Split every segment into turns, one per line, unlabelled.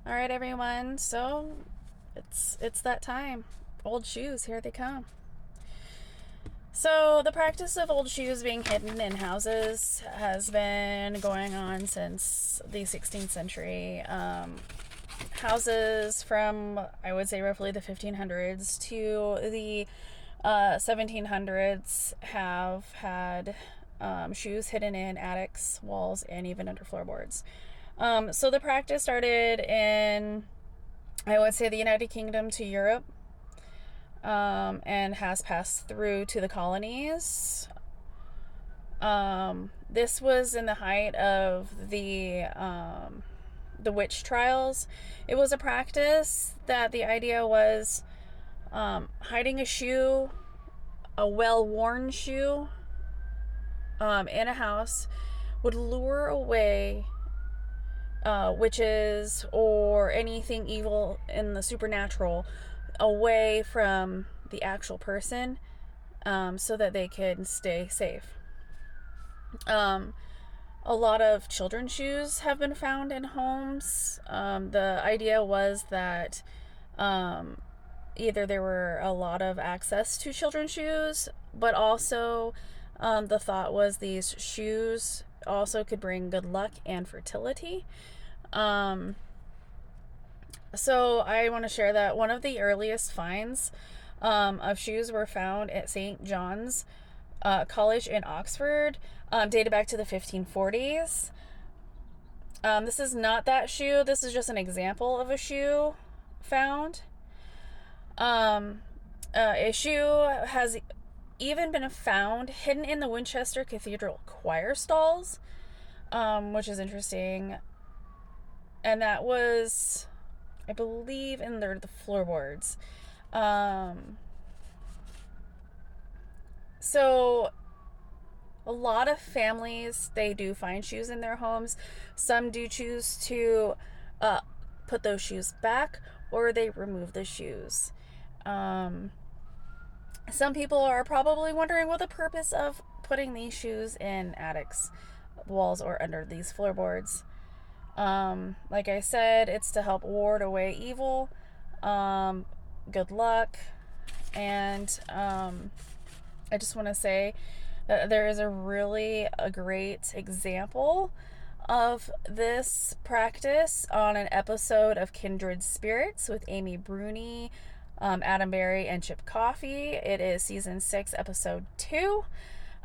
All right, everyone. So it's that time. Old shoes, here they come. So the practice of old shoes being hidden in houses has been going on since the 16th century. Houses from, I would say, roughly the 1500s to the 1700s have had shoes hidden in attics, walls, and even under floorboards. So the practice started in, I would say, the United Kingdom to Europe, and has passed through to the colonies. This was in the height of the witch trials. It was a practice that the idea was hiding a shoe, a well-worn shoe, in a house would lure away witches or anything evil in the supernatural away from the actual person, so that they could stay safe. Um, a lot of children's shoes have been found in homes. The idea was that either there were a lot of access to children's shoes, but also the thought was these shoes also could bring good luck and fertility. Um, so I want to share that one of the earliest finds of shoes were found at St. John's College in Oxford, dated back to the 1540s. This is not that shoe. This is just an example of a shoe found. Um, a shoe has even been found hidden in the Winchester Cathedral choir stalls, which is interesting. And that was, I believe, in the floorboards. Um, so a lot of families, they do find shoes in their homes. Some do choose to uh, put those shoes back, or they remove the shoes. Um, some people are probably wondering what the purpose of putting these shoes in attics, walls, or under these floorboards. Like I said, it's to help ward away evil, um, good luck, and I just want to say that there is a great example of this practice on an episode of Kindred Spirits with Amy Bruni, Adam Berry, and Chip Coffey. It is season 6, episode 2.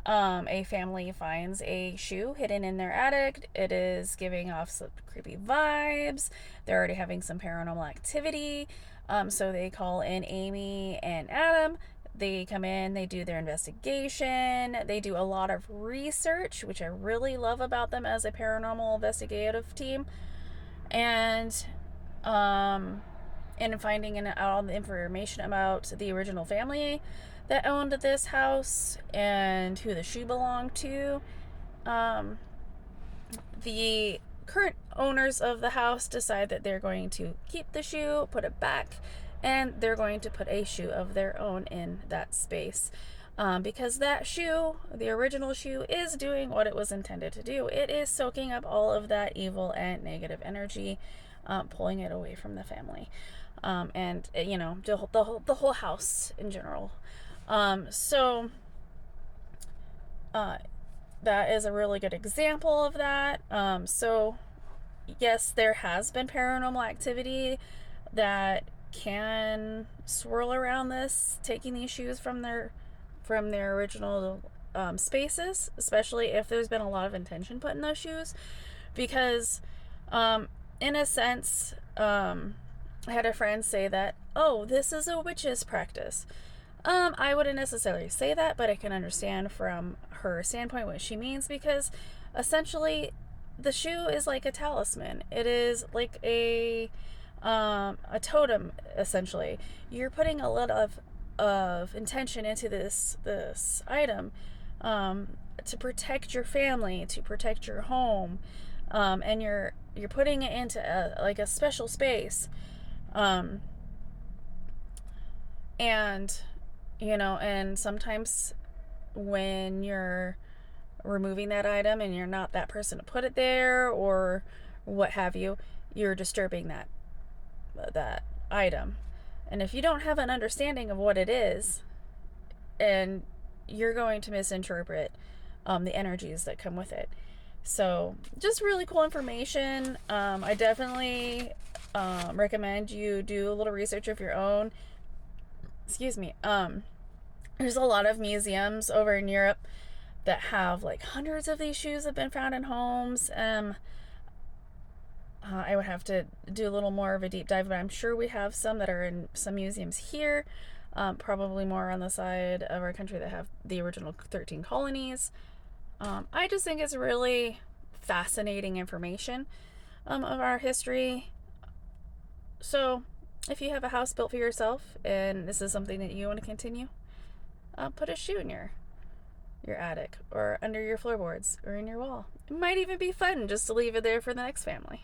A family finds a shoe hidden in their attic. It is giving off some creepy vibes. They're already having some paranormal activity. So they call in Amy and Adam. They come in, they do their investigation. They do a lot of research, which I really love about them as a paranormal investigative team. And in finding out all the information about the original family that owned this house and who the shoe belonged to. The current owners of the house decide that they're going to keep the shoe, put it back, and they're going to put a shoe of their own in that space. Because that shoe, the original shoe, is doing what it was intended to do. It is soaking up all of that evil and negative energy, pulling it away from the family, and the whole house in general. So that is a really good example of that. So yes, there has been paranormal activity that can swirl around this, taking these shoes from their original spaces, especially if there's been a lot of intention put in those shoes, because in a sense, I had a friend say that, oh, this is a witch's practice. I wouldn't necessarily say that, but I can understand from her standpoint what she means, because essentially the shoe is like a talisman. It is like a totem, essentially. You're putting a lot of intention into this item, to protect your family, to protect your home, and you're putting it into a special space, and and sometimes when you're removing that item and you're not that person to put it there or what have you, you're disturbing that item. And if you don't have an understanding of what it is, and you're going to misinterpret the energies that come with it. So just really cool information. I definitely recommend you do a little research of your own. Excuse me. There's a lot of museums over in Europe that have like hundreds of these shoes have been found in homes. I would have to do a little more of a deep dive, but I'm sure we have some that are in some museums here. Probably more on the side of our country that have the original 13 colonies. I just think it's really fascinating information of our history. So, if you have a house built for yourself and this is something that you want to continue, put a shoe in your attic or under your floorboards or in your wall. It might even be fun just to leave it there for the next family.